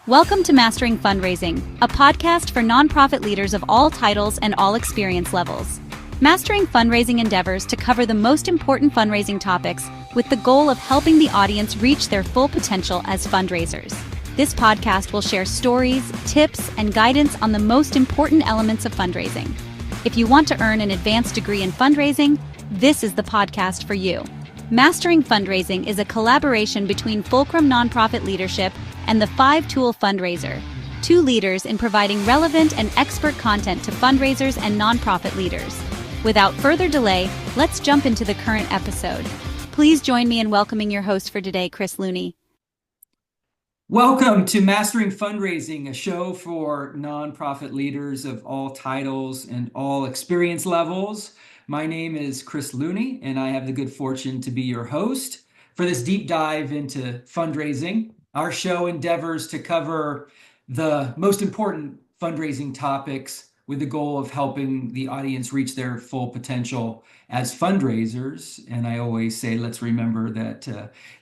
Welcome to Mastering Fundraising, a podcast for nonprofit leaders of all titles and all experience levels. Mastering fundraising endeavors to cover the most important fundraising topics with the goal of helping the audience reach their full potential as fundraisers. This podcast will share stories, tips, and guidance on the most important elements of fundraising. If you want to earn an advanced degree in fundraising, this is the podcast for you. Mastering Fundraising is a collaboration between Fulcrum Nonprofit Leadership and the 5-Tool Fundraiser, two leaders in providing relevant and expert content to fundraisers and nonprofit leaders. Without further delay, let's jump into the current episode. Please join me in welcoming your host for today, Chris Looney. Welcome to Mastering Fundraising, a show for nonprofit leaders of all titles and all experience levels. My name is Chris Looney, and I have the good fortune to be your host for this deep dive into fundraising. Our show endeavors to cover the most important fundraising topics with the goal of helping the audience reach their full potential as fundraisers. And I always say, let's remember that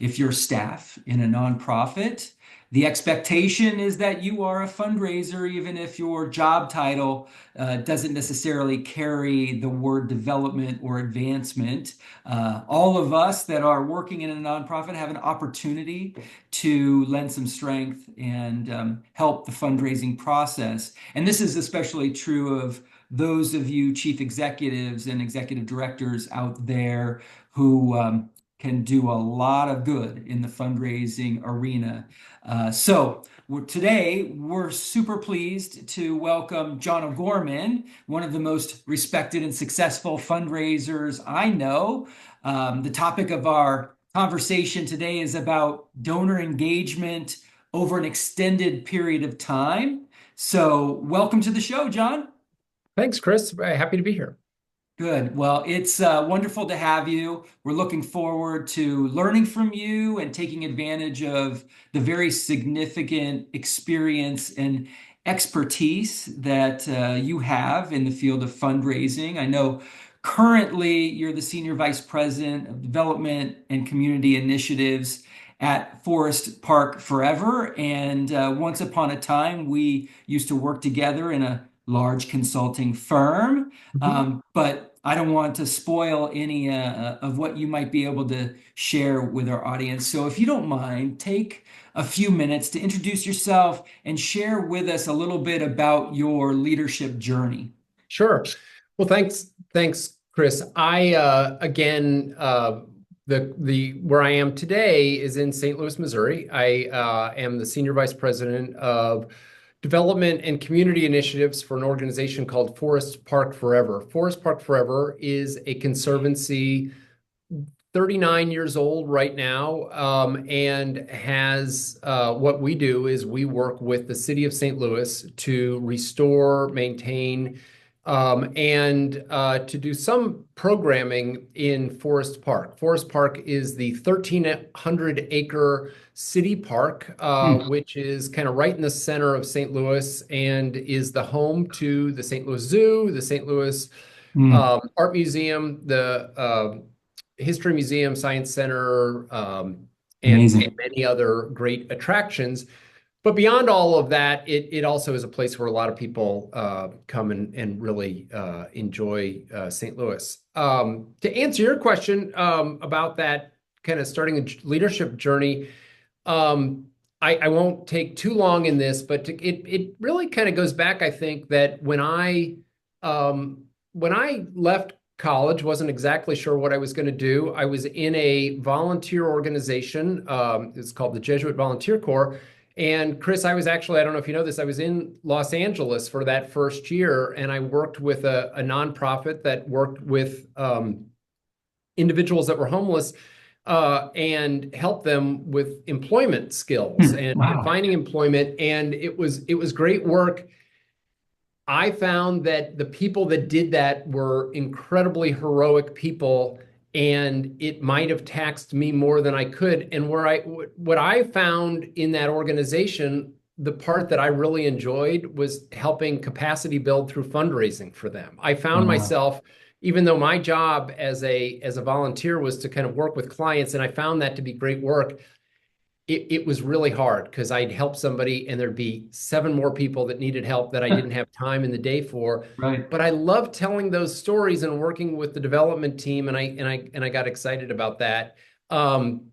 if you're staff in a nonprofit, the expectation is that you are a fundraiser, even if your job title doesn't necessarily carry the word development or advancement. All of us that are working in a nonprofit have an opportunity to lend some strength and help the fundraising process. And this is especially true of those of you chief executives and executive directors out there who can do a lot of good in the fundraising arena. Today, we're super pleased to welcome John O'Gorman, one of the most respected and successful fundraisers I know. The topic of our conversation today is about donor engagement over an extended period of time. So welcome to the show, John. Thanks, Chris. Happy to be here. Good. Well, it's wonderful to have you. We're looking forward to learning from you and taking advantage of the very significant experience and expertise that you have in the field of fundraising. I know currently you're the Senior Vice President of Development and Community Initiatives at Forest Park Forever. And once upon a time, we used to work together in a large consulting firm, but I don't want to spoil any of what you might be able to share with our audience. So if you don't mind, take a few minutes to introduce yourself and share with us a little bit about your leadership journey. Sure. Well, thanks, Chris. I where I am today is in St. Louis, Missouri. I am the Senior Vice President of Development and Community Initiatives for an organization called Forest Park Forever. Forest Park Forever is a conservancy 39 years old right now, and has what we do is we work with the city of St. Louis to restore, maintain, and to do some programming in Forest Park. Forest Park is the 1,300-acre city park, which is kind of right in the center of St. Louis and is the home to the St. Louis Zoo, the St. Louis Art Museum, the History Museum, Science Center, and many other great attractions. But beyond all of that, it also is a place where a lot of people come and really enjoy St. Louis. To answer your question about that kind of starting a leadership journey, I won't take too long in this, but it really kind of goes back, I think, that when I left college, wasn't exactly sure what I was going to do. I was in a volunteer organization. It's called the Jesuit Volunteer Corps. And Chris, I don't know if you know this, I was in Los Angeles for that first year, and I worked with a nonprofit that worked with individuals that were homeless and helped them with employment skills and finding employment. And it was great work. I found that the people that did that were incredibly heroic people, and it might have taxed me more than I could. And what I found in that organization, the part that I really enjoyed was helping capacity build through fundraising for them. I found myself, even though my job as a volunteer was to kind of work with clients, and I found that to be great work, it was really hard because I'd help somebody and there'd be seven more people that needed help that I didn't have time in the day for. Right. But I love telling those stories and working with the development team, and I got excited about that. Um,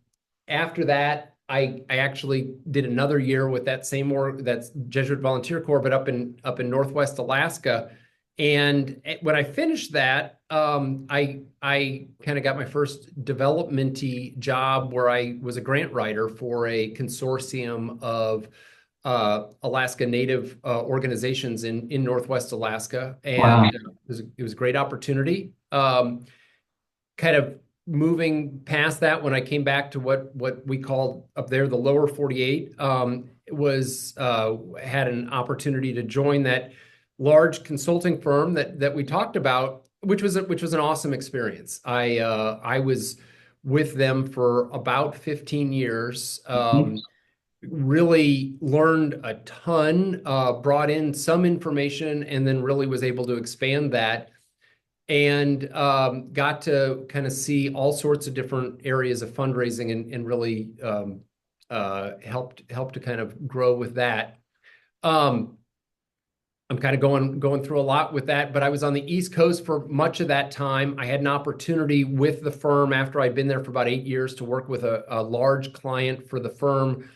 After that, I actually did another year with that same work, that's Jesuit Volunteer Corps, but up in Northwest Alaska. And when I finished that, I kind of got my first developmenty job where I was a grant writer for a consortium of Alaska Native organizations in Northwest Alaska, Wow. and it was a great opportunity. Kind of moving past that, when I came back to what we called up there the lower 48, was had an opportunity to join that large consulting firm that we talked about, which was an awesome experience. I was with them for about 15 years. Really learned a ton, brought in some information, and then really was able to expand that, and got to kind of see all sorts of different areas of fundraising, and really helped to kind of grow with that. Um, I'm kind of going through a lot with that, but I was on the East Coast for much of that time. I had an opportunity with the firm after I'd been there for about 8 years to work with a large client for the firm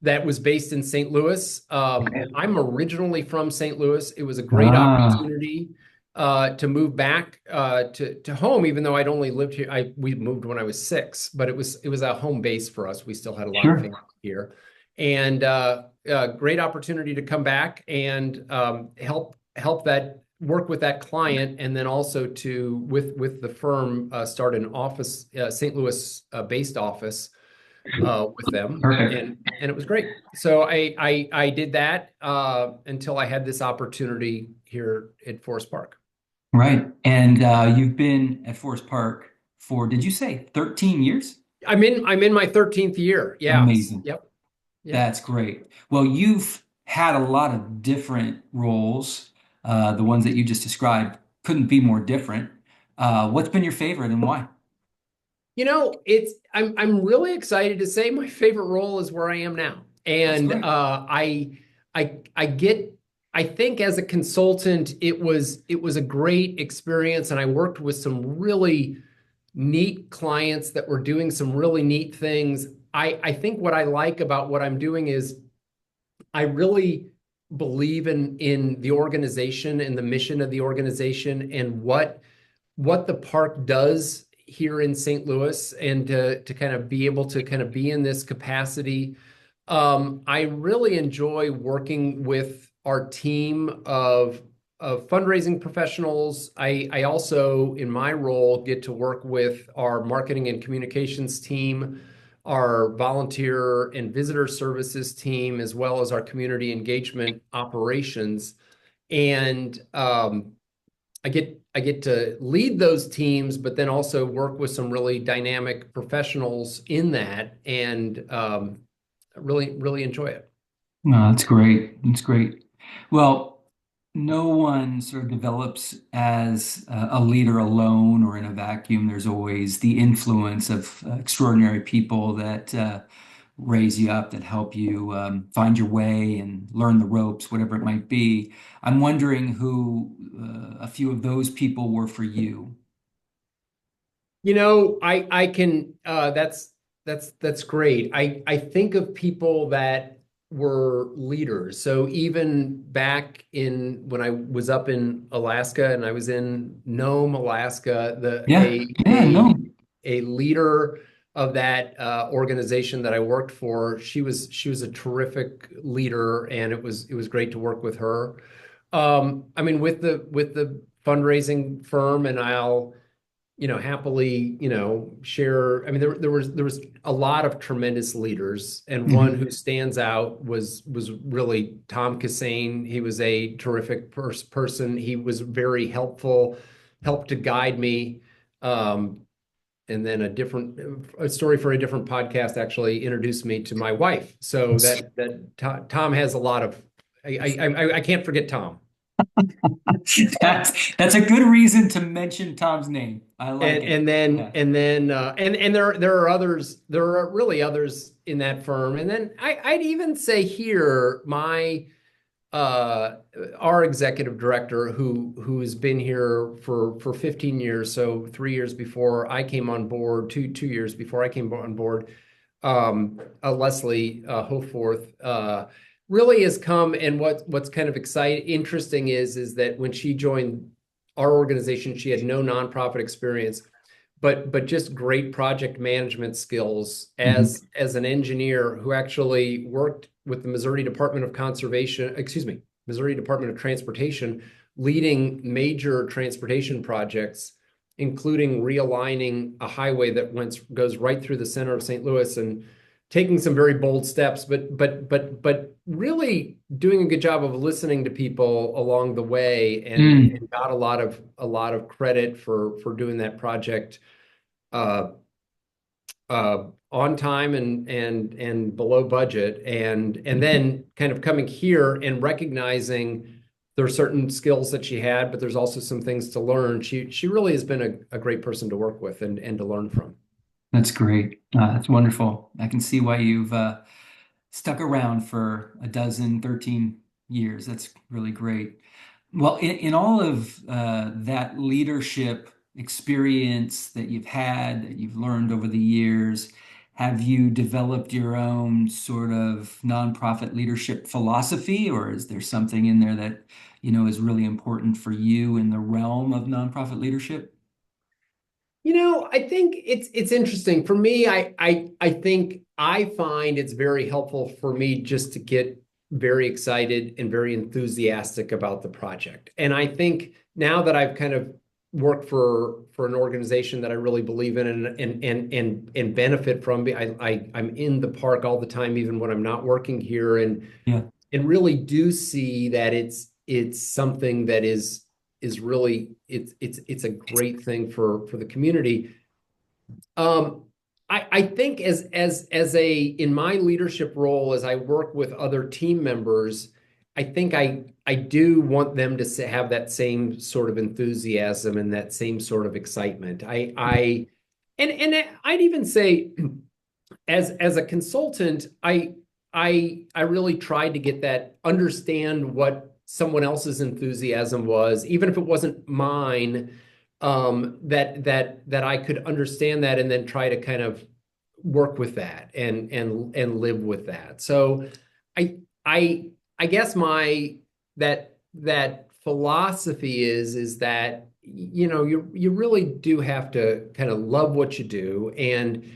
that was based in St. Louis. I'm originally from St. Louis. It was a great Ah, opportunity to move back to home, even though I'd only lived here. We moved when I was 6, but it was a home base for us. We still had a lot of sure. family here, and great opportunity to come back and help that work with that client, and then also to with the firm start an office, St. Louis based office with them, Perfect. and it was great. So I did that until I had this opportunity here at Forest Park. Right. And you've been at Forest Park for, did you say 13 years? I'm in my 13th year. Yes. Amazing. Yep. Yep. That's great. Well, you've had a lot of different roles. The ones that you just described couldn't be more different. What's been your favorite and why? I'm really excited to say my favorite role is where I am now. That's And great. I think as a consultant, it was a great experience, and I worked with some really neat clients that were doing some really neat things. I think what I like about what I'm doing is I really believe in the organization and the mission of the organization, and what the park does here in St. Louis, and to kind of be able to kind of be in this capacity. I really enjoy working with our team of fundraising professionals. I also, in my role, get to work with our marketing and communications team, our volunteer and visitor services team, as well as our community engagement operations. And I get to lead those teams, but then also work with some really dynamic professionals in that, and really enjoy it. No, that's great. That's great. Well, no one sort of develops as a leader alone or in a vacuum. There's always the influence of extraordinary people that raise you up, that help you find your way and learn the ropes, whatever it might be. I'm wondering who a few of those people were for you. I can that's great. I think of people that were leaders. So even back in when I was up in Alaska and I was in Nome, Alaska, the Yeah, yeah, no. a leader of that organization that I worked for, she was a terrific leader, and it was great to work with her. I mean, with the fundraising firm, and I'll happily, share. I mean, there was a lot of tremendous leaders, and one Mhm. who stands out was really Tom Cassane. He was a terrific person. He was very helpful, helped to guide me. And then a story for a different podcast actually introduced me to my wife. So that Tom has a lot of. I can't forget Tom. That's a good reason to mention Tom's name. I like And it. and then Yeah. and then and there are others, there are really others in that firm. And then I'd even say here, my uh our executive director who's been here for 15 years, so 3 years before I came on board, two years before I came on board, Leslie Hoforth, really has come. And what's kind of exciting, interesting is that when she joined our organization, she had no nonprofit experience, but just great project management skills Mhm. as an engineer who actually worked with the Missouri Department of Conservation, excuse me, Missouri Department of Transportation, leading major transportation projects, including realigning a highway that goes right through the center of St. Louis, and taking some very bold steps, but really doing a good job of listening to people along the way, Mm. and got a lot of credit for doing that project uh, on time and below budget, and then kind of coming here and recognizing there are certain skills that she had, but there's also some things to learn. She really has been a great person to work with and to learn from. That's great. That's wonderful. I can see why you've stuck around for a dozen, 13 years. That's really great. Well, in all of that leadership experience that you've had, that you've learned over the years, have you developed your own sort of nonprofit leadership philosophy, or is there something in there that, is really important for you in the realm of nonprofit leadership? I think it's interesting for me. I think I find it's very helpful for me just to get very excited and very enthusiastic about the project. And I think now that I've kind of worked for an organization that I really believe in and benefit from, I'm in the park all the time, even when I'm not working here, Yeah. and really do see that it's something that is really, it's a great thing for the community. Um, I think as a in my leadership role, as I work with other team members, I think I do want them to have that same sort of enthusiasm and that same sort of excitement. And I'd even say, as a consultant, I really tried to get that, understand what someone else's enthusiasm was, even if it wasn't mine, that I could understand that, and then try to kind of work with that and live with that. So I I I guess my that philosophy is that you really do have to kind of love what you do, and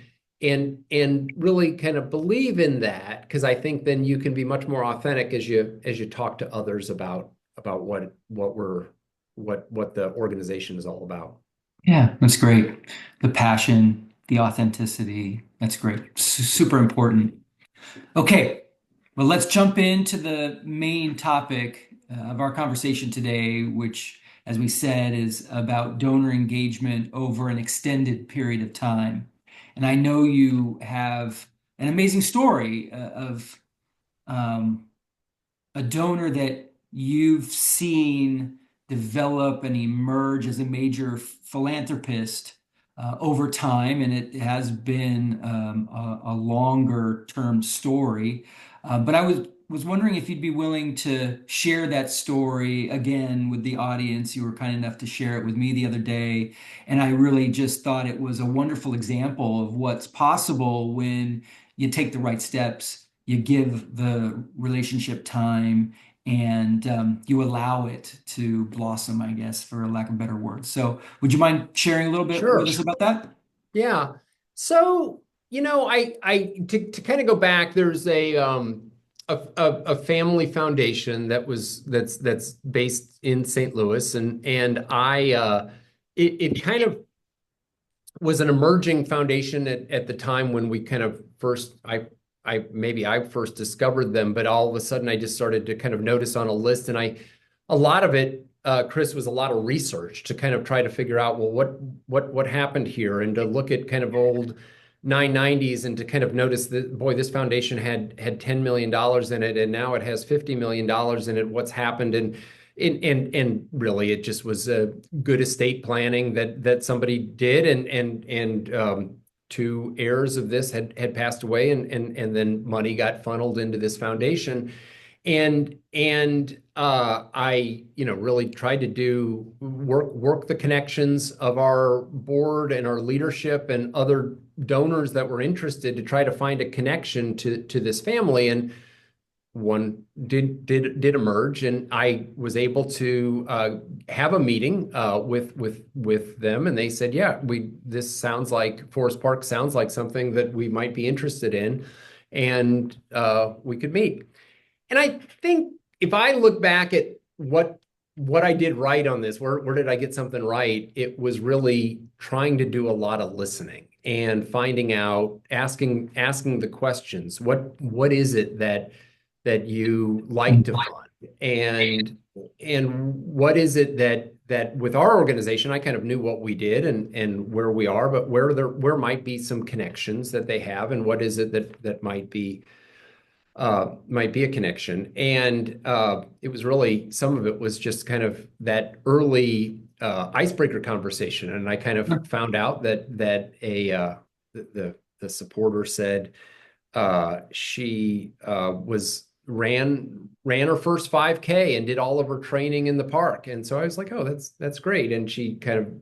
really kind of believe in that, because I think then you can be much more authentic as you talk to others about what the organization is all about. Yeah, that's great. The passion, the authenticity, that's great. Super important. Okay, well, let's jump into the main topic of our conversation today, which, as we said, is about donor engagement over an extended period of time. And I know you have an amazing story of um, a donor that you've seen develop and emerge as a major philanthropist over time, and it has been a longer term story. But I was wondering if you'd be willing to share that story again with the audience. You were kind enough to share it with me the other day, and I really just thought it was a wonderful example of what's possible when you take the right steps, you give the relationship time, and you allow it to blossom, I guess, for lack of better words. So, would you mind sharing a little bit Sure. with us about that? Yeah. So, I to kind of go back, there's a family foundation that's based in St. Louis, and it kind of was an emerging foundation at the time when we kind of first I first discovered them, but all of a sudden I just started to kind of notice on a list, and a lot of it, Chris, was a lot of research to kind of try to figure out, well, what happened here, and to look at kind of old 990s, and to kind of notice that, boy, this foundation had $10 million in it, and now it has $50 million in it. What's happened? And really it just was a good estate planning that somebody did, and two heirs of this had passed away, and then money got funneled into this foundation. And I, really tried to do work the connections of our board and our leadership and other donors that were interested to try to find a connection to this family. And one did emerge, and I was able to have a meeting with them, and they said, "Yeah, this sounds like Forest Park sounds like something that we might be interested in, and we could meet." And I think if I look back at what I did right on this, where did I get something right? It was really trying to do a lot of listening and finding out, asking the questions. What is it that you like to fund? And what is it that with our organization, I kind of knew what we did and where we are, but where might be some connections that they have, and what is it that might be a connection. And it was really, some of it was just kind of that early icebreaker conversation. And I kind of found out that the supporter said she ran her first 5K and did all of her training in the park. And so I was like, oh, that's great. And she kind of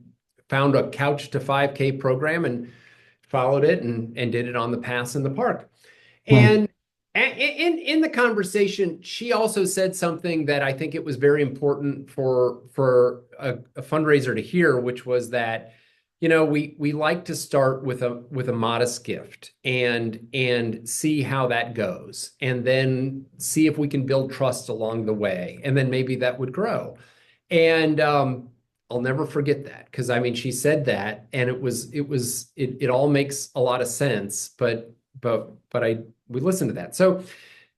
found a couch to 5K program and followed it and did it on the paths in the park. And in the conversation, she also said something that I think it was very important for a fundraiser to hear, which was that, we like to start with a modest gift and see how that goes, and then see if we can build trust along the way, and then maybe that would grow. And I'll never forget that, because I mean, she said that, and it all makes a lot of sense, but we listened to that. So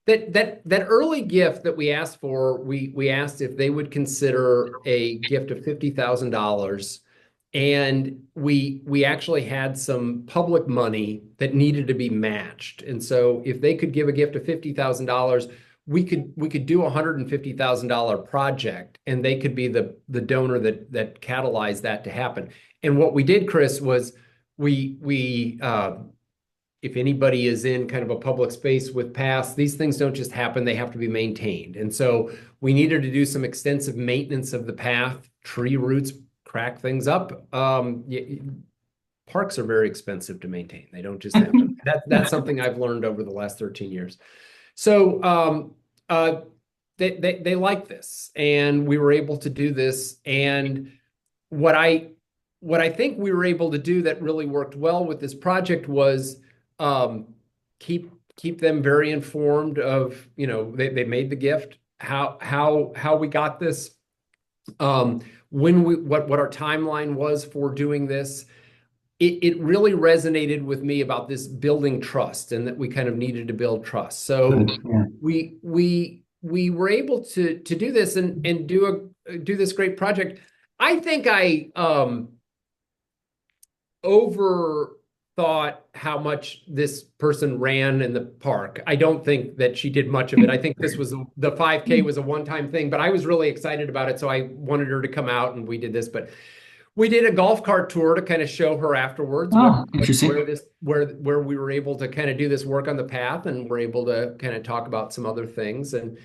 that early gift that we asked for, we asked if they would consider a gift of $50,000, and we actually had some public money that needed to be matched. And so if they could give a gift of $50,000, we could do a $150,000 project, and they could be the donor that catalyzed that to happen. And what we did, Chris, was we if anybody is in kind of a public space with paths, these things don't just happen, they have to be maintained. And so we needed to do some extensive maintenance of the path. Tree roots crack things up. Parks are very expensive to maintain. They don't just happen. That's something I've learned over the last 13 years. So they like this, and we were able to do this. And what I think we were able to do that really worked well with this project was keep them very informed of, they made the gift, how we got this, what our timeline was for doing this. It really resonated with me about this building trust, and that we kind of needed to build trust. So we were able to do this and do this great project. I think I overthought how much this person ran in the park. I don't think that she did much of it. I think the 5K was a one-time thing, but I was really excited about it, so I wanted her to come out, and we did this. But we did a golf cart tour to kind of show her afterwards where we were able to kind of do this work on the path, and we're able to kind of talk about some other things. And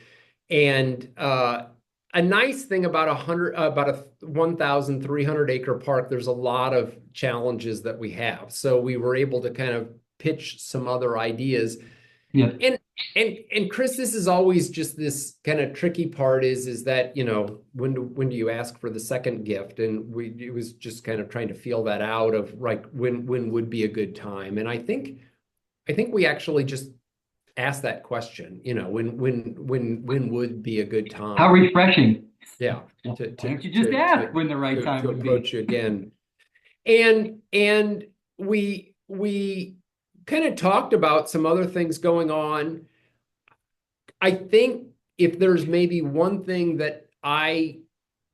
a nice thing about a 1,300 acre park, there's a lot of challenges that we have. So we were able to kind of pitch some other ideas. Yeah. And Chris, this is always just this kind of tricky part is that, when do you ask for the second gift? And it was just kind of trying to feel that out of like, when would be a good time. And I think we actually just asked that question, when would be a good time? How refreshing. Yeah. Why don't you just ask when the right time would be? Approach you again. And we kind of talked about some other things going on. I think if there's maybe one thing that I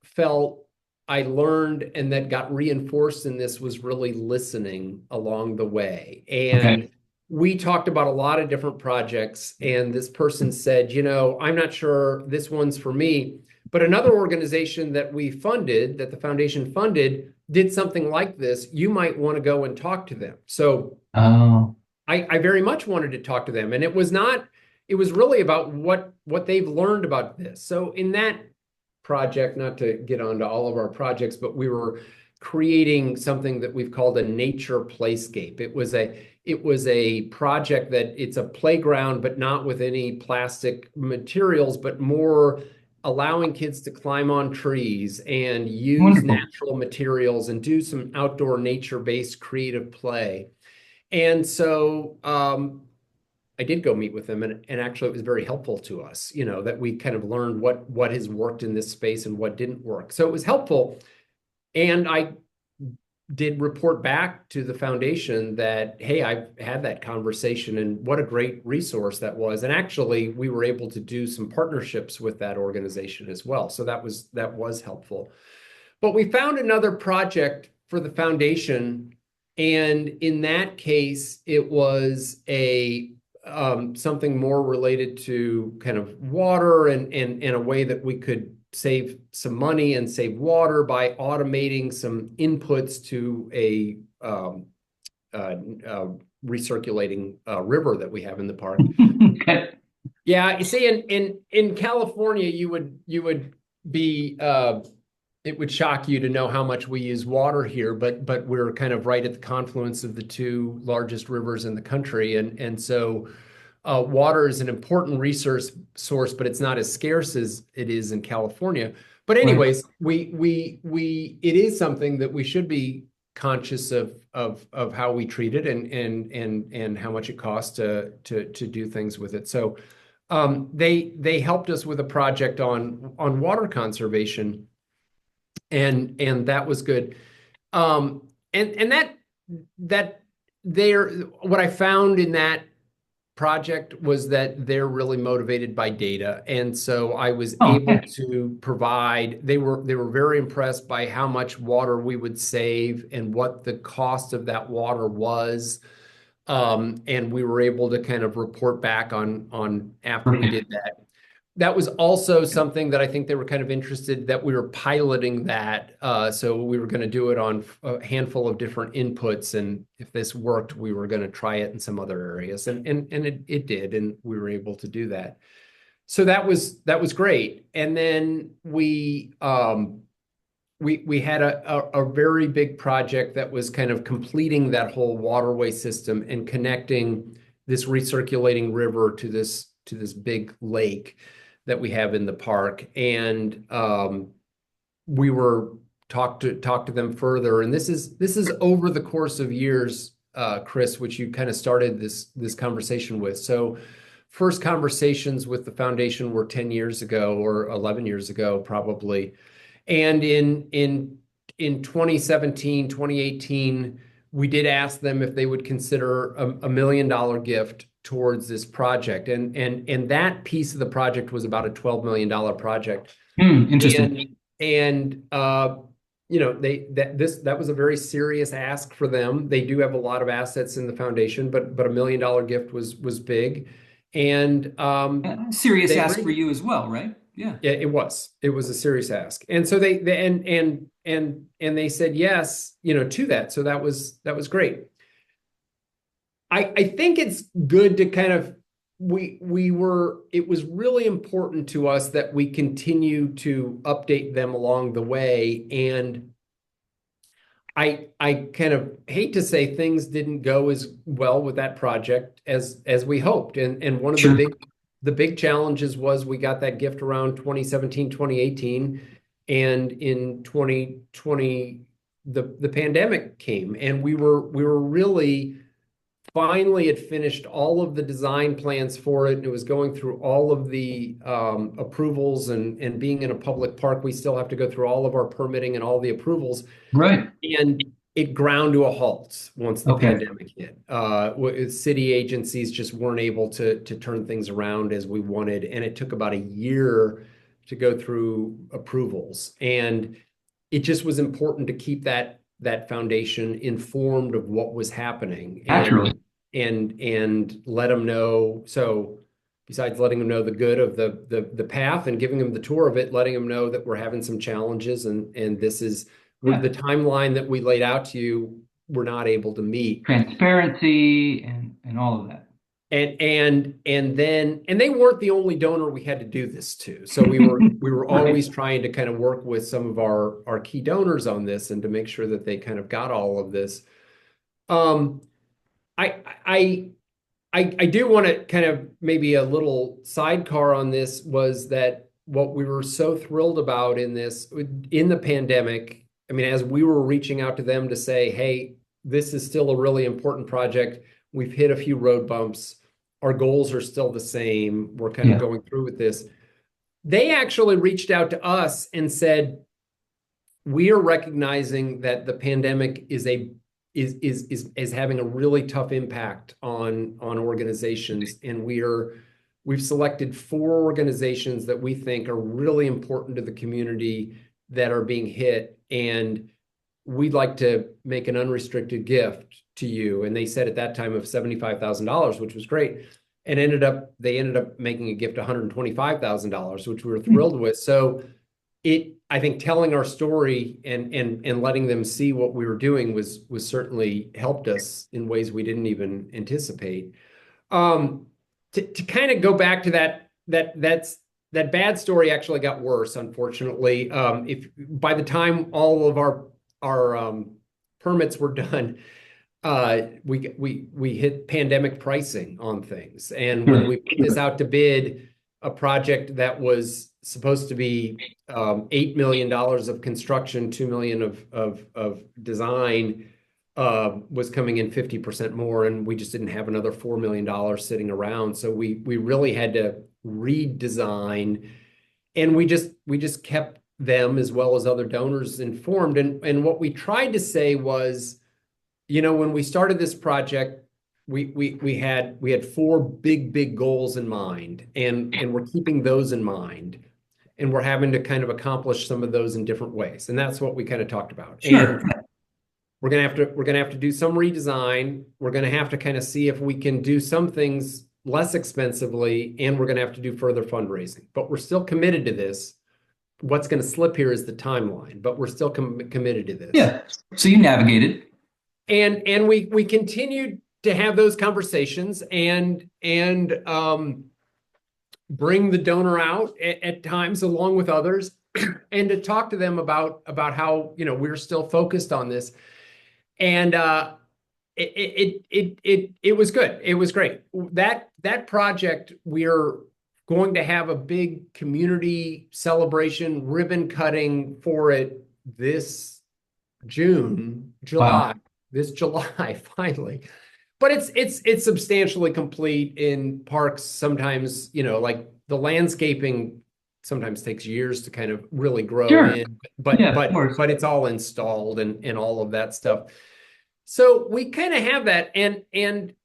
felt I learned and that got reinforced in this was really listening along the way. And we talked about a lot of different projects, and this person said, I'm not sure this one's for me, But another organization that we funded, that the foundation funded, did something like this. You might want to go and talk to them. So Oh, I very much wanted to talk to them. And it was really about what they've learned about this. So in that project, not to get onto all of our projects, but we were creating something that we've called a nature playscape. It was a project that it's a playground, but not with any plastic materials, but more allowing kids to climb on trees and use wonderful. natural materials and do some outdoor nature-based creative play. And so I did go meet with them, and actually it was very helpful to us, that we kind of learned what has worked in this space and what didn't work. So it was helpful. And I did report back to the foundation that, hey, I've had that conversation and what a great resource that was. And actually, we were able to do some partnerships with that organization as well. So that was helpful. But we found another project for the foundation. And in that case, it was something more related to kind of water and a way that we could save some money and save water by automating some inputs to a recirculating river that we have in the park. Okay. Yeah, you see, in California, you would be it would shock you to know how much we use water here, but we're kind of right at the confluence of the two largest rivers in the country, and so water is an important resource source, but it's not as scarce as it is in California. But Right. anyways, it is something that we should be conscious of how we treat it and how much it costs to do things with it. So they helped us with a project on water conservation, and that was good. And that what I found in that project was that they're really motivated by data. And so I was Oh, able to provide, they were very impressed by how much water we would save and what the cost of that water was. And we were able to kind of report back on after we perfect. did that. That was also something that I think they were kind of interested that we were piloting that. So we were going to do it on a handful of different inputs. And if this worked, we were going to try it in some other areas. And it did. And we were able to do that. So that was great. And then we had a very big project that was kind of completing that whole waterway system and connecting this recirculating river to this big lake that we have in the park. And we were talk to them further. And this is over the course of years, Chris, which you kind of started this conversation with. So first conversations with the foundation were 10 years ago or 11 years ago, probably. And in 2017, 2018, we did ask them if they would consider a $1 million gift towards this project. And that piece of the project was about a $12 million project. Interesting. And that was a very serious ask for them. They do have a lot of assets in the foundation, but a $1 million gift was big. And Serious they ask for agreed. you as well, right? Yeah. Yeah, it was. It was a serious ask. And so they and they said yes, to that. So that was great. I think it's good to kind of it was really important to us that we continue to update them along the way. And I kind of hate to say things didn't go as well with that project as we hoped. And one of Sure. the big challenges was we got that gift around 2017, 2018, and in 2020 the pandemic came, and we were really finally had finished all of the design plans for it, and it was going through all of the approvals, and being in a public park, we still have to go through all of our permitting and all the approvals. Right. And it ground to a halt once the Okay. pandemic hit. City agencies just weren't able to turn things around as we wanted, and it took about a year to go through approvals. And it just was important to keep that foundation informed of what was happening Naturally. and let them know. So besides letting them know the good of the path and giving them the tour of it, letting them know that we're having some challenges and this is the timeline that we laid out to you, we're not able to meet. Transparency and all of that. And they weren't the only donor we had to do this to. So we were always trying to kind of work with some of our key donors on this and to make sure that they kind of got all of this. I do want to kind of maybe a little sidecar on this was that what we were so thrilled about in the pandemic, I mean, as we were reaching out to them to say, hey, this is still a really important project. We've hit a few road bumps. Our goals are still the same. We're kind of going through with this. They actually reached out to us and said, we are recognizing that the pandemic is having a really tough impact on organizations, and we've selected 4 organizations that we think are really important to the community that are being hit, and we'd like to make an unrestricted gift to you. And they said at that time of $75,000, which was great, and they ended up making a gift of $125,000, which we were thrilled with. So I think telling our story and letting them see what we were doing was certainly helped us in ways we didn't even anticipate. To kind of go back to that bad story actually got worse, unfortunately. If by the time all of our permits were done, we hit pandemic pricing on things, and when we put this out to bid, a project that was supposed to be $8 million of construction, $2 million of design, was coming in 50% more, and we just didn't have another $4 million sitting around. So we really had to redesign, and we just kept them as well as other donors informed. And what we tried to say was, when we started this project, we had 4 big goals in mind, and we're keeping those in mind, and we're having to kind of accomplish some of those in different ways, and that's what we kind of talked about. Sure. And we're gonna have to do some redesign. We're gonna have to kind of see if we can do some things less expensively, and we're gonna have to do further fundraising. But we're still committed to this. What's going to slip here is the timeline, but we're still committed to this. Yeah. So you navigated. And we continued to have those conversations and bring the donor out at times along with others and to talk to them about how we're still focused on this. And it was good. It was great. That project, we're going to have a big community celebration, ribbon cutting for it this July, finally. But it's substantially complete. In parks, sometimes, like the landscaping sometimes takes years to kind of really grow in, but it's all installed and all of that stuff. So we kind of have that, and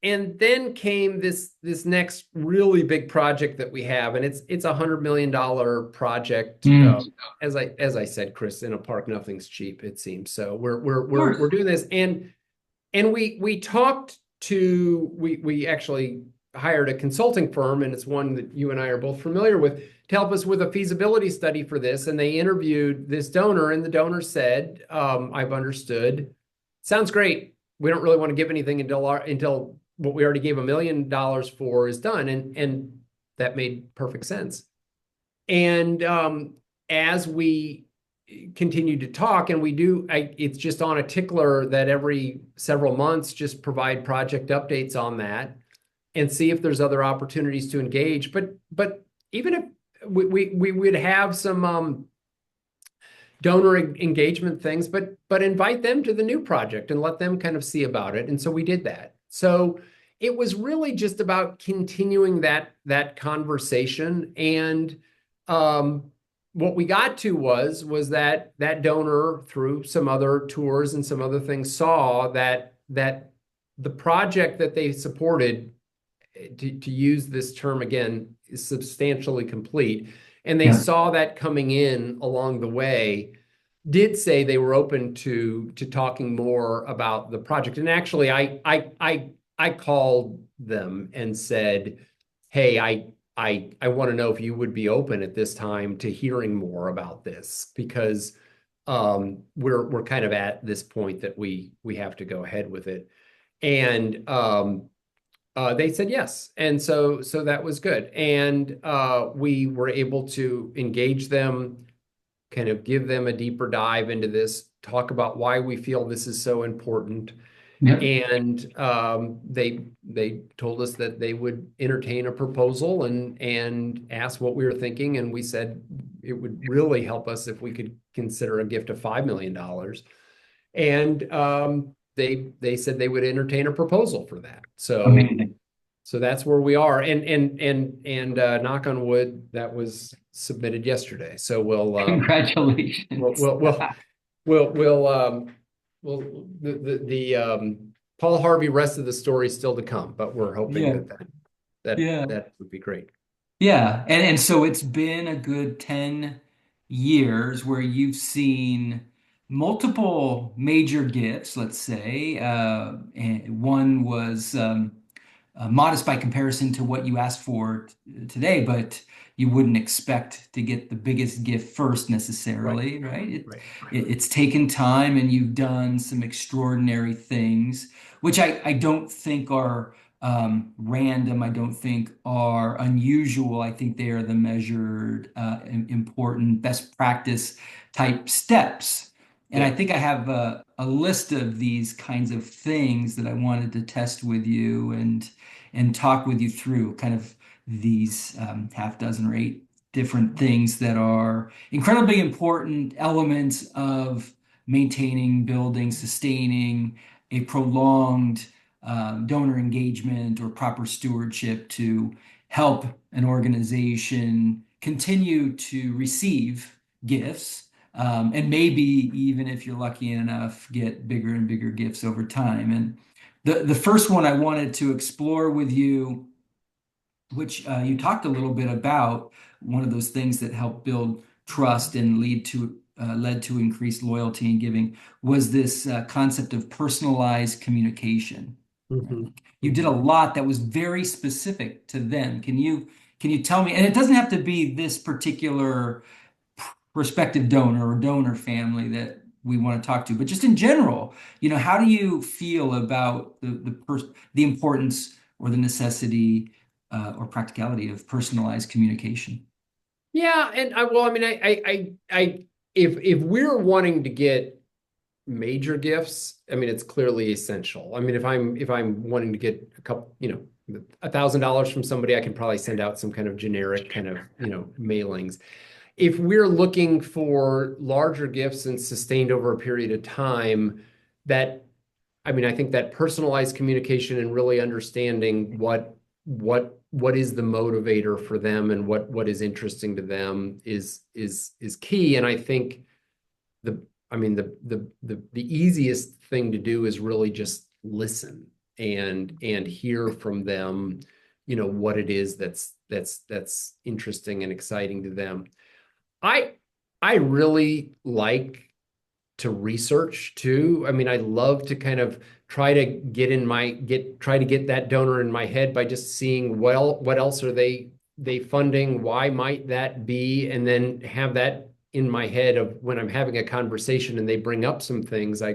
then came this next really big project that we have, and it's $100 million project. As I said, Chris, in a park, nothing's cheap, it seems. So we're doing this, and we actually hired a consulting firm, and it's one that you and I are both familiar with, to help us with a feasibility study for this. And they interviewed this donor, and the donor said, "I've understood. Sounds great. We don't really want to give anything until what we already gave $1 million for is done." And that made perfect sense. And as we continued to talk, and it's just on a tickler that every several months just provide project updates on that and see if there's other opportunities to engage. But even if we would have some donor engagement things, but invite them to the new project and let them kind of see about it. And so we did that. So it was really just about continuing that conversation. And what we got to was that donor, through some other tours and some other things, saw that the project that they supported, to use this term again, is substantially complete. And they saw that coming in along the way, did say they were open to talking more about the project. And actually, I called them and said, "Hey, I want to know if you would be open at this time to hearing more about this because we're kind of at this point that we have to go ahead with it. And they said yes, and so that was good. And we were able to engage them, kind of give them a deeper dive into this, talk about why we feel this is so important. Yep. And they told us that they would entertain a proposal and ask what we were thinking. And we said it would really help us if we could consider a gift of $5 million. And they said they would entertain a proposal for that. Amazing. So that's where we are. And knock on wood, that was submitted yesterday. So we'll Congratulations. we'll we'll we'll we'll well, the Paul Harvey rest of the story is still to come, but we're hoping Yeah. that Yeah. that would be great. Yeah. And so it's been a good 10 years where you've seen multiple major gifts, let's say. And one was modest by comparison to what you asked for today, but you wouldn't expect to get the biggest gift first Right, necessarily, right? right. It's taken time and you've done some extraordinary things, which I don't think are random. I don't think are unusual. I think they are the measured, important, best practice type steps. And I Yeah. think I have a list of these kinds of things that I wanted to test with you and talk with you through kind of these half dozen or eight different things that are incredibly important elements of maintaining, building, sustaining a prolonged donor engagement or proper stewardship to help an organization continue to receive gifts. And maybe even if you're lucky enough, get bigger and bigger gifts over time. And the first one I wanted to explore with you, which you talked a little bit about, one of those things that help build trust and led to increased loyalty and giving, was this concept of personalized communication. Hmm. You did a Hmm. lot that was very specific to them. Can you tell me? And it doesn't have to be this particular prospective donor or donor family that we want to talk to, but just in general, how do you feel about the importance or the necessity or practicality of personalized communication? Yeah, and I mean, if we're wanting to get major gifts, I mean, it's clearly essential. I mean, if I'm wanting to get a couple, $1,000 from somebody, I can probably send out some kind of generic kind of, mailings. If we're looking for larger gifts and sustained over a period of time, that I mean, I think that personalized communication and really understanding what is the motivator for them and what is interesting to them is key. And I think the I mean the easiest thing to do is really just listen and hear from them, what it is that's interesting and exciting to them. I I really like to research too. I mean, I love to kind of try to get that donor in my head by just seeing, well, what else are they funding? Why might that be? And then have that in my head of when I'm having a conversation and they bring up some things, I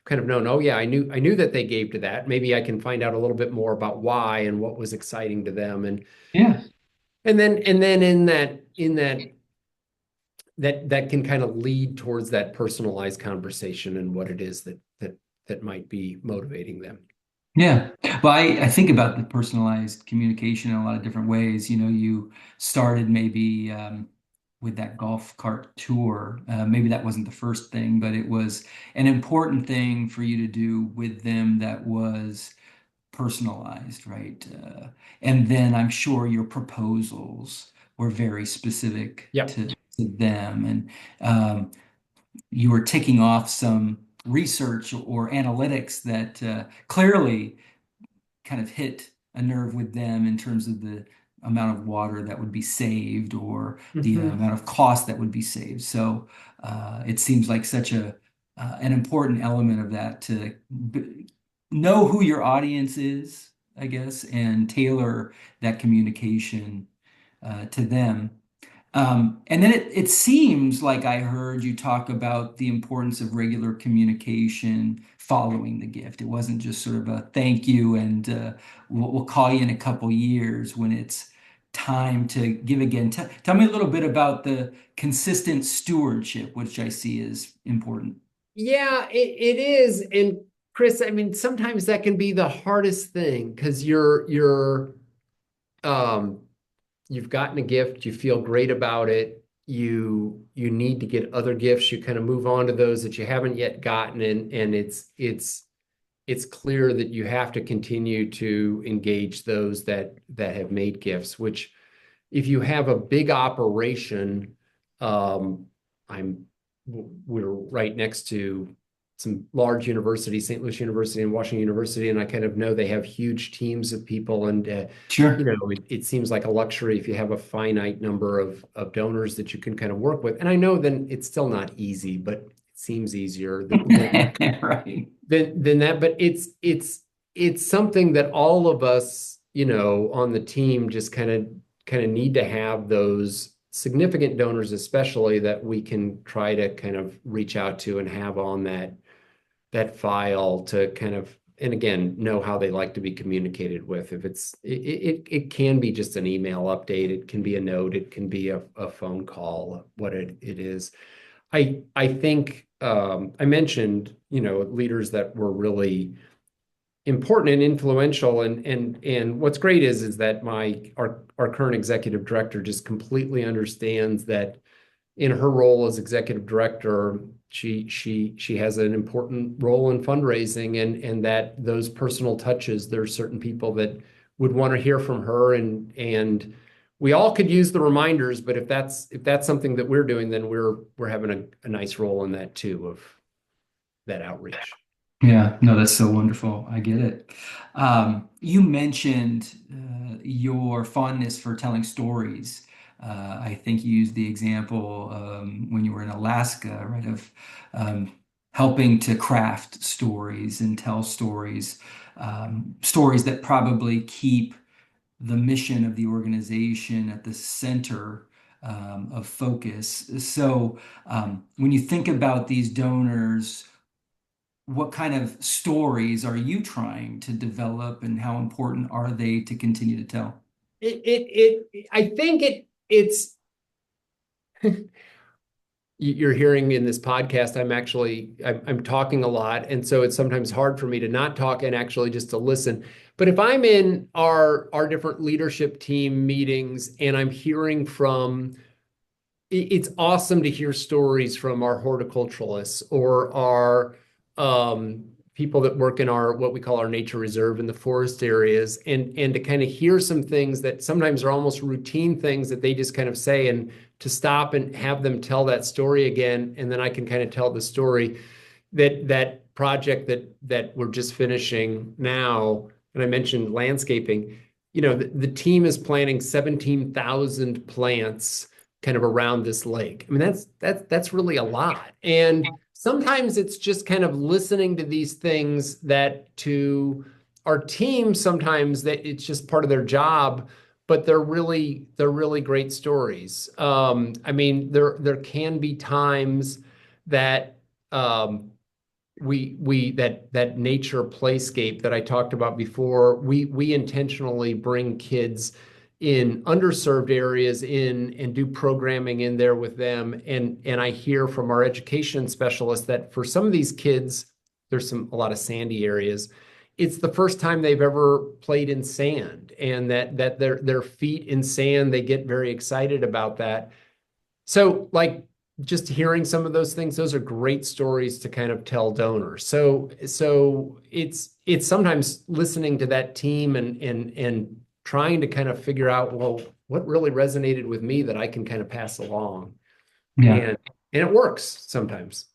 kind of know, oh yeah, I knew that they gave to that. Maybe I can find out a little bit more about why and what was exciting to them. Yeah. And then in that can kind of lead towards that personalized conversation and what it is that might be motivating them. Yeah. Well, I think about the personalized communication in a lot of different ways. You started maybe with that golf cart tour. Maybe that wasn't the first thing, but it was an important thing for you to do with them that was personalized, right? And then I'm sure your proposals were very specific Yep. to them. And you were ticking off some research or analytics that clearly kind of hit a nerve with them in terms of the amount of water that would be saved or the Hmm. amount of cost that would be saved. So it seems like such an important element of that to know who your audience is, I guess, and tailor that communication to them. And then it seems like I heard you talk about the importance of regular communication following the gift. It wasn't just sort of a thank you and we'll call you in a couple years when it's time to give again. Tell me a little bit about the consistent stewardship, which I see is important. Yeah, it is. And Chris, I mean, sometimes that can be the hardest thing because um you've gotten a gift, you feel great about it, you need to get other gifts, you kind of move on to those that you haven't yet gotten, and it's clear that you have to continue to engage those that have made gifts, which if you have a big operation, um, I'm we're right next to some large universities, St. Louis University and Washington University, and I kind of know they have huge teams of people, and you Sure. know, it seems like a luxury if you have a finite number of donors that you can kind of work with. And I know then it's still not easy, but it seems easier Right. than that. But it's something that all of us, you know, on the team just kind of need to have those significant donors, especially that we can try to kind of reach out to and have on that file to kind of, and again, know how they like to be communicated with. If it can be just an email update, it can be a note, it can be a phone call, what it is. I think I mentioned, you know, leaders that were really important and influential, and what's great is that our current executive director just completely understands that in her role as executive director, she has an important role in fundraising, and that those personal touches, there are certain people that would want to hear from her, and we all could use the reminders, but if that's something that we're doing, then we're having a nice role in that too, of that outreach. Yeah, no, that's so wonderful. I get it. You mentioned your fondness for telling stories. I think you used the example when you were in Alaska, right, of helping to craft stories and tell stories, stories that probably keep the mission of the organization at the center of focus. So, when you think about these donors, what kind of stories are you trying to develop and how important are they to continue to tell? I think it's you're hearing in this podcast, I'm talking a lot, and so it's sometimes hard for me to not talk and actually just to listen. But if I'm in our different leadership team meetings and I'm hearing from, it's awesome to hear stories from our horticulturalists or our people that work in our what we call our nature reserve in the forest areas, and to kind of hear some things that sometimes are almost routine things that they just kind of say, and to stop and have them tell that story again, and then I can kind of tell the story that project that we're just finishing now. And I mentioned landscaping. You know, the team is planting 17,000 plants kind of around this lake. I mean, that's really a lot. And sometimes it's just kind of listening to these things that to our team, sometimes that it's just part of their job, but they're really great stories. I mean, there can be times that we that nature playscape that I talked about before, we intentionally bring kids in underserved areas in and do programming in there with them. And I hear from our education specialists that for some of these kids, there's a lot of sandy areas. It's the first time they've ever played in sand, and that their feet in sand, they get very excited about that. So, like, just hearing some of those things, those are great stories to kind of tell donors. So it's sometimes listening to that team and trying to kind of figure out, well, what really resonated with me that I can kind of pass along. Yeah. And it works sometimes.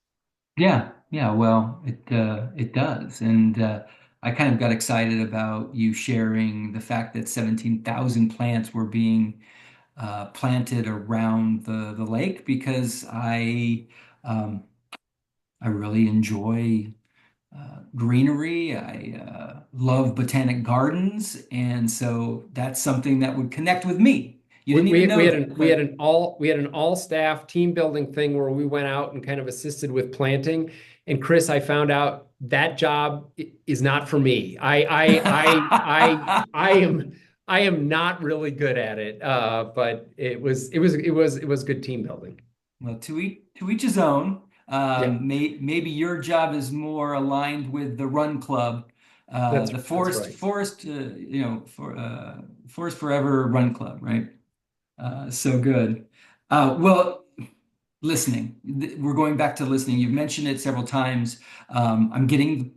Yeah, yeah, well, it does. And I kind of got excited about you sharing the fact that 17,000 plants were being planted around the lake because um, I really enjoy greenery. I love botanic gardens, and so that's something that would connect with me. You didn't even know that, We had but an all staff team building thing where we went out and kind of assisted with planting. And Chris, I found out that job is not for me. I am not really good at it. But it was good team building. well, to each his own. Yeah, Maybe your job is more aligned with the Run Club, the that's right. Forest Forever Run Club, right? So good. Well, listening. We're going back to listening. You've mentioned it several times. I'm getting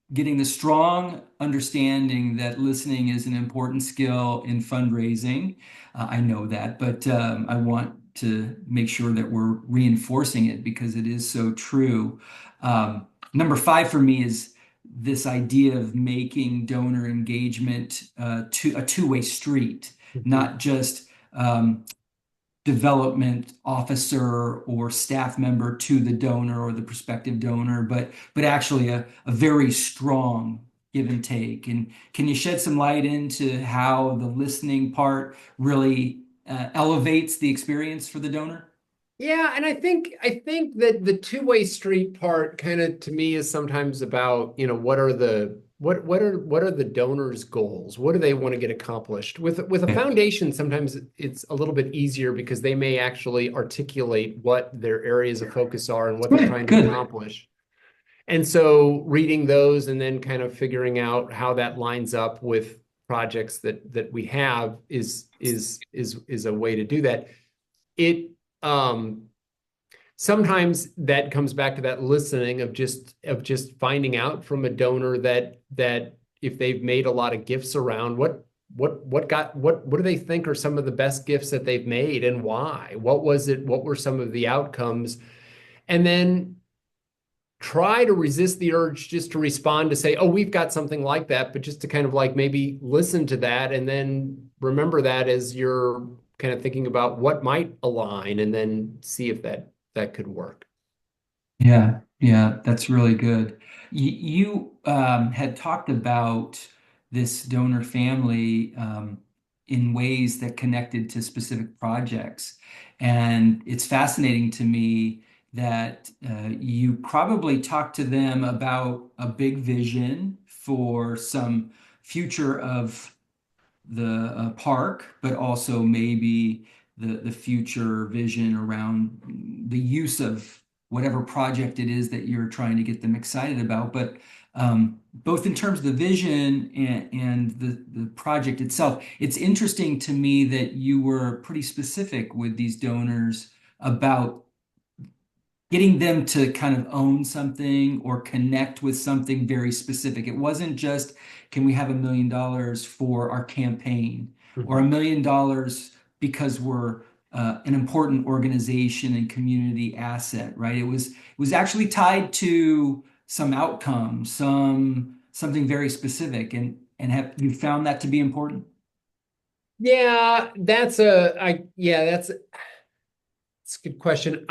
the strong understanding that listening is an important skill in fundraising. I know that, but I want to make sure that we're reinforcing it because it is so true. Number five for me is this idea of making donor engagement a two-way street, Mhm. not just development officer or staff member to the donor or the prospective donor, but actually a very strong give and take. And can you shed some light into how the listening part really elevates the experience for the donor? Yeah, and I think that the two-way street part kind of to me is sometimes about, what are what are the donors' goals? What do they want to get accomplished? With a Yeah. foundation, sometimes it's a little bit easier because they may actually articulate what their areas of focus are and what they're Good, trying to good. accomplish. And so reading those and then kind of figuring out how that lines up with projects that we have is a way to do that. It sometimes that comes back to that listening of just finding out from a donor that if they've made a lot of gifts around what do they think are some of the best gifts that they've made and why? What were some of the outcomes? And then try to resist the urge just to respond to say, oh, we've got something like that, but just to kind of like maybe listen to that and then remember that as you're kind of thinking about what might align and then see if that could work. Yeah, yeah, that's really good. You had talked about this donor family in ways that connected to specific projects. And it's fascinating to me that you probably talked to them about a big vision for some future of the park, but also maybe the future vision around the use of whatever project it is that you're trying to get them excited about. But both in terms of the vision and the project itself, it's interesting to me that you were pretty specific with these donors about getting them to kind of own something or connect with something very specific. It wasn't just, can we have $1 million for our campaign or $1 million because we're an important organization and community asset, right? It was actually tied to some outcome, something very specific. And have you found that to be important? Yeah, that's a good question.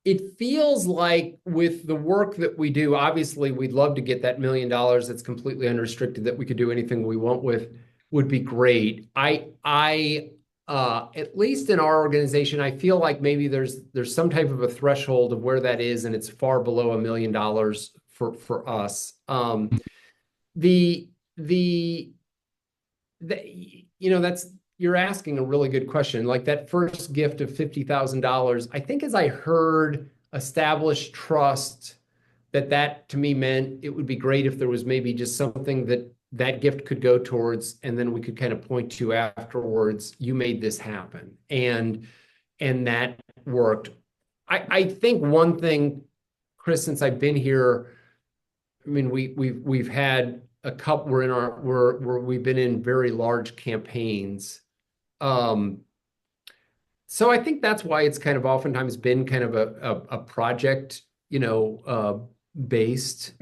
It feels like with the work that we do, obviously we'd love to get that $1 million that's completely unrestricted that we could do anything we want with would be great. At least in our organization, I feel like maybe there's some type of a threshold of where that is, and it's far below $1 million for us. The the that's you're asking a really good question. Like that first gift of $50,000, I think as I heard established trust, that to me meant it would be great if there was maybe just something that gift could go towards, and then we could kind of point to afterwards, you made this happen. And that worked. I think one thing, Chris, since I've been here, I mean, we've had a couple. We've been in very large campaigns. Um, so I think that's why it's kind of oftentimes been kind of a project, based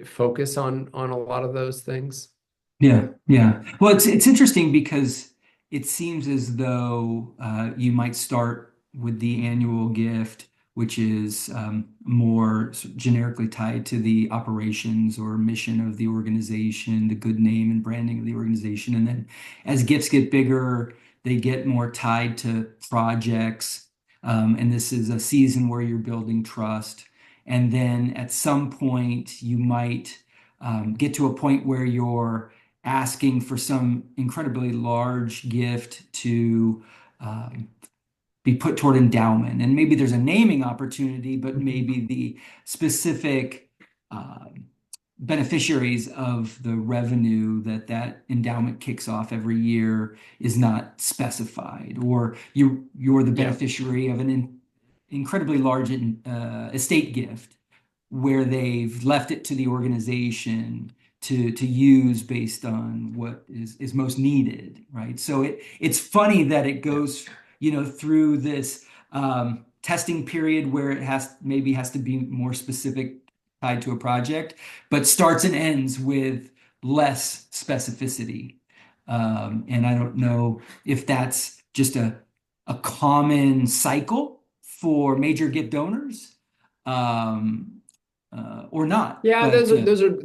focus on a lot of those things. Yeah, yeah. Well, it's interesting because it seems as though you might start with the annual gift which is more generically tied to the operations or mission of the organization, the good name and branding of the organization. And then as gifts get bigger, they get more tied to projects. And this is a season where you're building trust. And then at some point, you might get to a point where you're asking for some incredibly large gift to be put toward endowment. And maybe there's a naming opportunity, but maybe the specific beneficiaries of the revenue that that endowment kicks off every year is not specified, or you're the beneficiary of an incredibly large estate gift where they've left it to the organization to use based on what is most needed, right? So it's funny that it goes, through this testing period where it has to be more specific, tied to a project, but starts and ends with less specificity. And I don't know if that's just a common cycle for major gift donors, or not. Yeah, But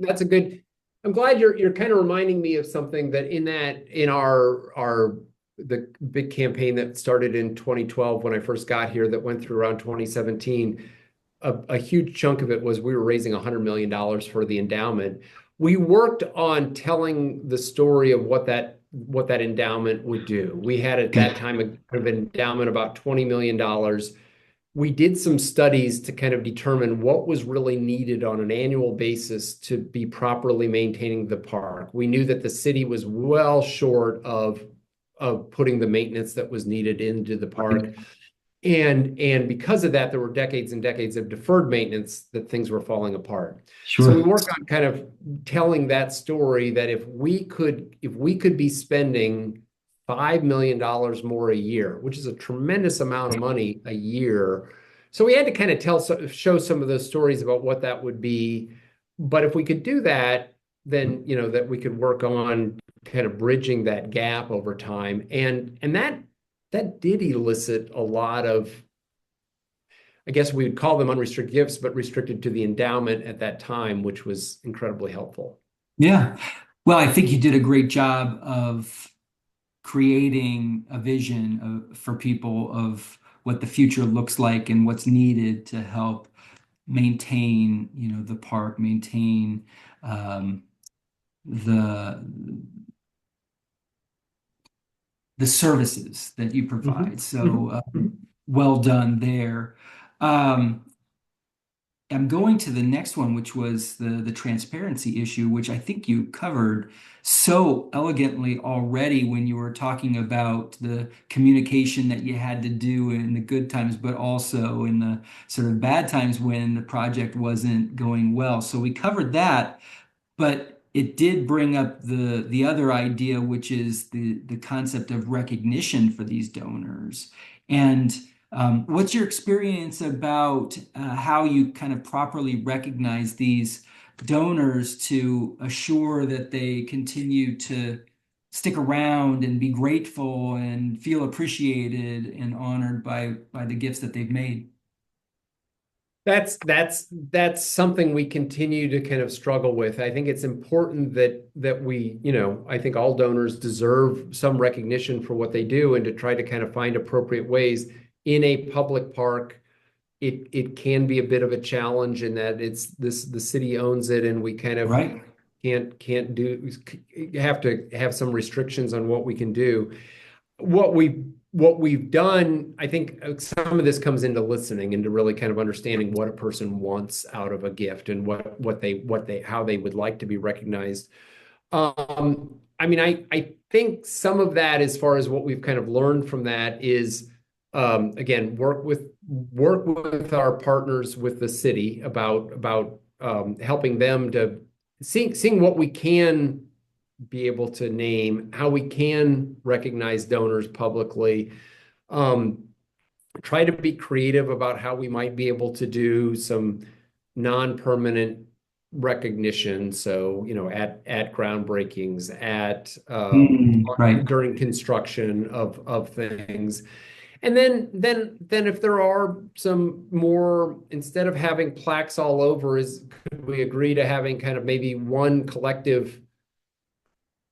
that's a good. I'm glad you're kind of reminding me of something that in our the big campaign that started in 2012 when I first got here, that went through around 2017. A huge chunk of it was we were raising $100 million for the endowment. We worked on telling the story of what that endowment would do. We had at that time a kind of endowment about $20 million. We did some studies to kind of determine what was really needed on an annual basis to be properly maintaining the park. We knew that the city was well short of putting the maintenance that was needed into the park. And because of that, there were decades and decades of deferred maintenance that things were falling apart. sure. So we worked on kind of telling that story, that if we could be spending $5 million more a year, which is a tremendous amount of money a year. So we had to kind of show some of those stories about what that would be. But if we could do that, then, that we could work on kind of bridging that gap over time. And that did elicit a lot of, I guess we would call them unrestricted gifts, but restricted to the endowment at that time, which was incredibly helpful. Yeah. Well, I think you did a great job of creating a vision for people of what the future looks like and what's needed to help maintain, the park, maintain the services that you provide. So well done there. I'm going to the next one, which was the transparency issue, which I think you covered so elegantly already when you were talking about the communication that you had to do in the good times, but also in the sort of bad times when the project wasn't going well. So we covered that, but it did bring up the other idea, which is the concept of recognition for these donors. And what's your experience about how you kind of properly recognize these donors to assure that they continue to stick around and be grateful and feel appreciated and honored by the gifts that they've made? That's something we continue to kind of struggle with. I think it's important that we, I think all donors deserve some recognition for what they do, and to try to kind of find appropriate ways. In a public park, it can be a bit of a challenge in that the city owns it, and we kind of Right. have to have some restrictions on what we can do. What we've done, I think some of this comes into listening, into really kind of understanding what a person wants out of a gift, and how they would like to be recognized. I mean, I think some of that, as far as what we've kind of learned from that, is again, work with our partners with the city about helping them to seeing what we can be able to name, how we can recognize donors publicly. Try to be creative about how we might be able to do some non-permanent recognition. So, at groundbreakings, Right. during construction of things. And then if there are some more, instead of having plaques all over, could we agree to having kind of maybe one collective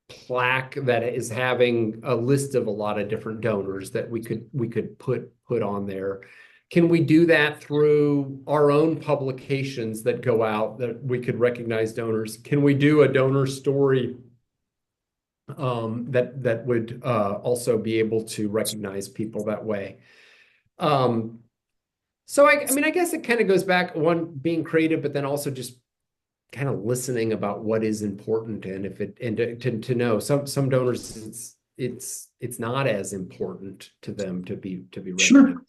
plaque that is having a list of a lot of different donors that we could put on there? Can we do that through our own publications that go out that we could recognize donors? Can we do a donor story that would also be able to recognize people that way? So I mean, I guess it kind of goes back one being creative, but then also just kind of listening about what is important, and if it and to know some donors it's not as important to them to be Sure. recognized.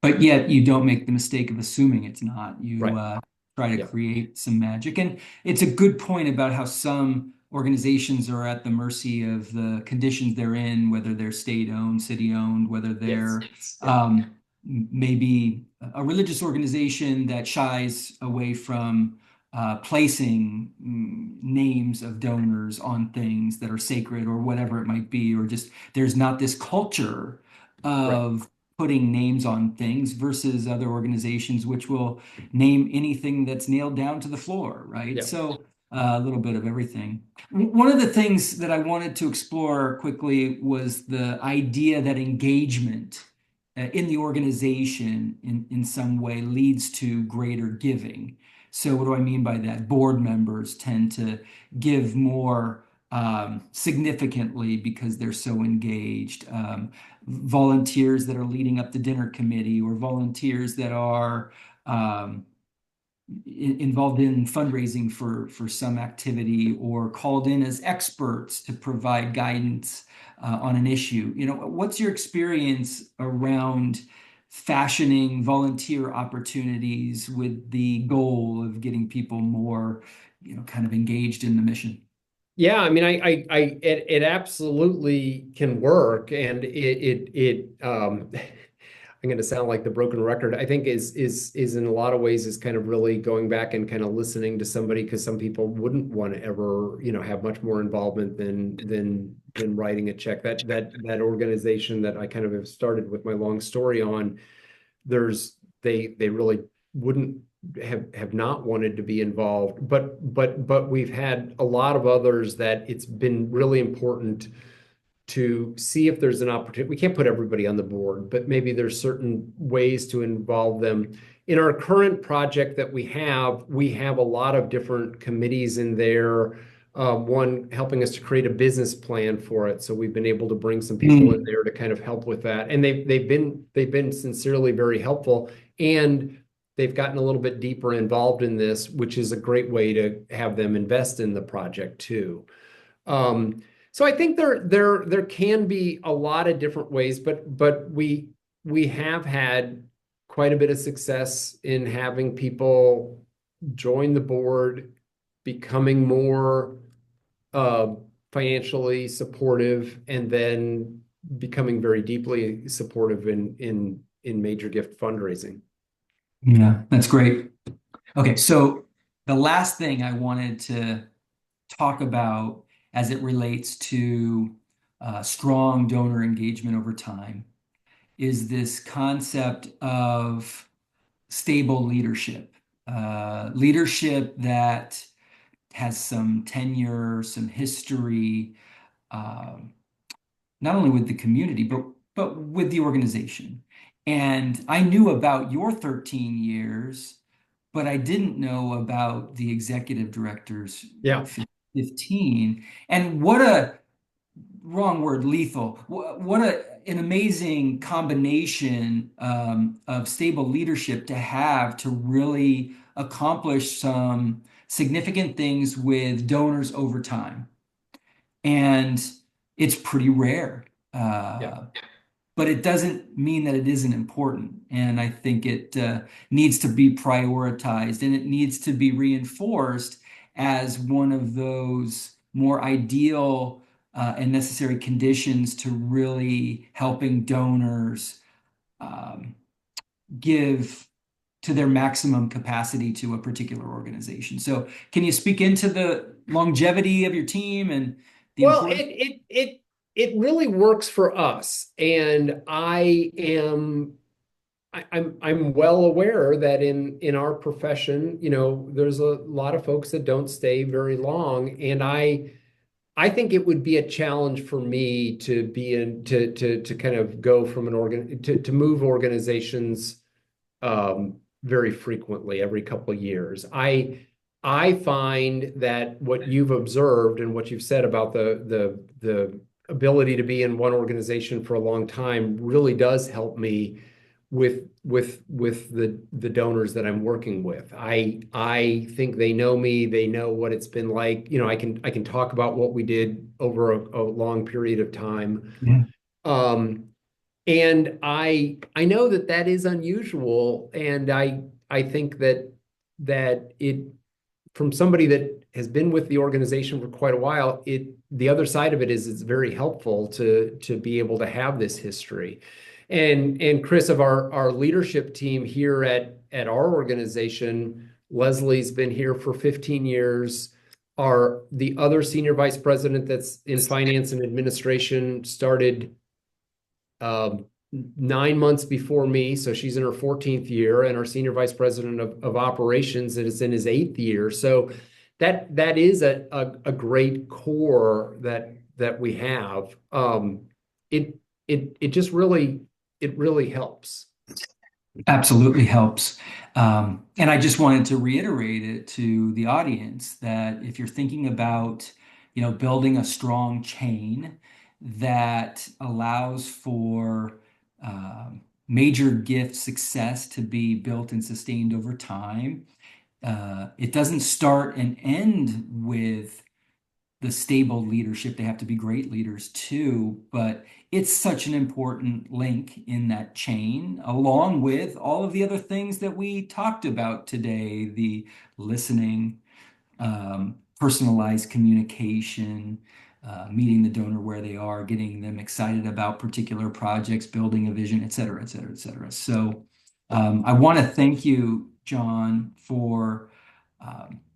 But yet you don't make the mistake of assuming it's not. You Right. try to Yeah. create some magic. And it's a good point about how some organizations are at the mercy of the conditions they're in, whether they're state-owned, city-owned, whether Yes. they're Yeah. maybe a religious organization that shies away from placing names of donors on things that are sacred or whatever it might be, or just there's not this culture Right. of putting names on things versus other organizations which will name anything that's nailed down to the floor, right? Yeah. So a little bit of everything. One of the things that I wanted to explore quickly was the idea that engagement in the organization in some way leads to greater giving. So what do I mean by that? Board members tend to give more significantly because they're so engaged. Volunteers that are leading up the dinner committee, or volunteers that are um, involved in fundraising for some activity, or called in as experts to provide guidance on an issue. What's your experience around fashioning volunteer opportunities with the goal of getting people more, kind of engaged in the mission? Yeah, I mean, it absolutely can work, and I'm going to sound like the broken record. I think is in a lot of ways is kind of really going back and kind of listening to somebody, because some people wouldn't want to ever, have much more involvement than writing a check. That organization that I kind of have started with my long story on, they really wouldn't have not wanted to be involved, but we've had a lot of others that it's been really important to see if there's an opportunity. We can't put everybody on the board, but maybe there's certain ways to involve them. In our current project that we have a lot of different committees in there. One helping us to create a business plan for it. So we've been able to bring some people in there to kind of help with that. And they've been sincerely very helpful. And they've gotten a little bit deeper involved in this, which is a great way to have them invest in the project too. So I think there can be a lot of different ways, but we have had quite a bit of success in having people join the board, becoming more financially supportive, and then becoming very deeply supportive in major gift fundraising. Yeah, that's great. Okay, so the last thing I wanted to talk about as it relates to strong donor engagement over time is this concept of stable leadership. Leadership that has some tenure, some history, um, not only with the community, but with the organization. And I knew about your 13 years, but I didn't know about the executive director's Yeah. 15. And what a wrong word, lethal. What an amazing combination of stable leadership to have to really accomplish some significant things with donors over time. And it's pretty rare. Yeah. But it doesn't mean that it isn't important. And I think it needs to be prioritized, and it needs to be reinforced as one of those more ideal and necessary conditions to really helping donors um, give to their maximum capacity to a particular organization. So, can you speak into the longevity of your team and the Well, importance? it really works for us. And I'm well aware that in our profession, there's a lot of folks that don't stay very long. And I think it would be a challenge for me to be to kind of go from to move organizations very frequently, every couple of years. I find that what you've observed and what you've said about the ability to be in one organization for a long time really does help me with the donors that I'm working with. I think they know me, they know what it's been like. I can talk about what we did over a long period of time. Yeah. And I know that is unusual, and I think that it, from somebody that has been with the organization for quite a while, the other side of it is it's very helpful to be able to have this history. And Chris, of our leadership team here at our organization, Leslie's been here for 15 years. The other senior vice president that's in finance and administration started 9 months before me, so she's in her 14th year, and our senior vice president of operations is in his 8th year. So that is a great core that we have. It just really helps. Absolutely helps. And I just wanted to reiterate it to the audience that if you're thinking about, building a strong chain that allows for major gift success to be built and sustained over time, it doesn't start and end with the stable leadership. They have to be great leaders too, but it's such an important link in that chain, along with all of the other things that we talked about today, the listening, personalized communication, meeting the donor where they are, getting them excited about particular projects, building a vision, et cetera, et cetera, et cetera. So I want to thank you, John, for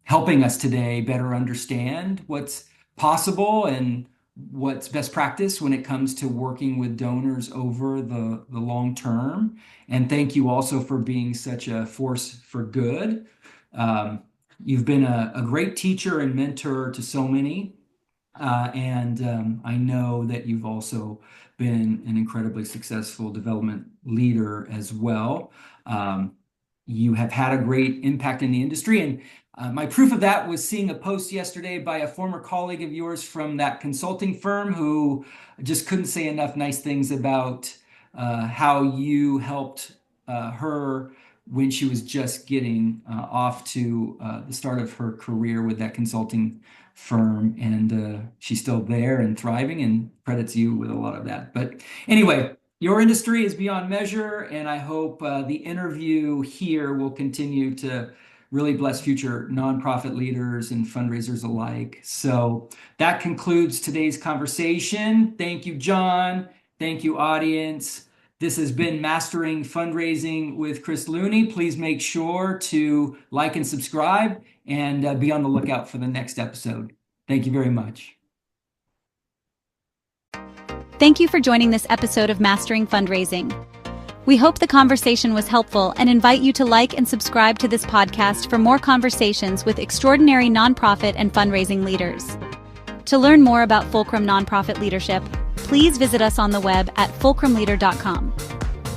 helping us today better understand what's possible and what's best practice when it comes to working with donors over the long term. And thank you also for being such a force for good. You've been a great teacher and mentor to so many. And I know that you've also been an incredibly successful development leader as well. You have had a great impact in the industry. And my proof of that was seeing a post yesterday by a former colleague of yours from that consulting firm who just couldn't say enough nice things about how you helped her when she was just getting off to the start of her career with that consulting firm. And she's still there and thriving, and credits you with a lot of that. But anyway, your industry is beyond measure, and I hope the interview here will continue to really bless future nonprofit leaders and fundraisers alike. So that concludes today's conversation. Thank you, John. Thank you, audience. This has been Mastering Fundraising with Chris Looney. Please make sure to like and subscribe, and be on the lookout for the next episode. Thank you very much. Thank you for joining this episode of Mastering Fundraising. We hope the conversation was helpful and invite you to like and subscribe to this podcast for more conversations with extraordinary nonprofit and fundraising leaders. To learn more about Fulcrum Nonprofit Leadership, please visit us on the web at fulcrumleader.com.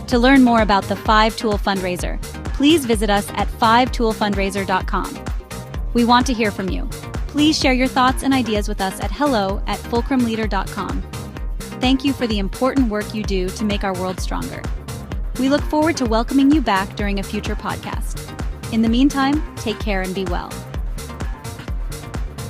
To learn more about the 5-Tool Fundraiser, please visit us at 5toolfundraiser.com. We want to hear from you. Please share your thoughts and ideas with us at hello@fulcrumleader.com. Thank you for the important work you do to make our world stronger. We look forward to welcoming you back during a future podcast. In the meantime, take care and be well.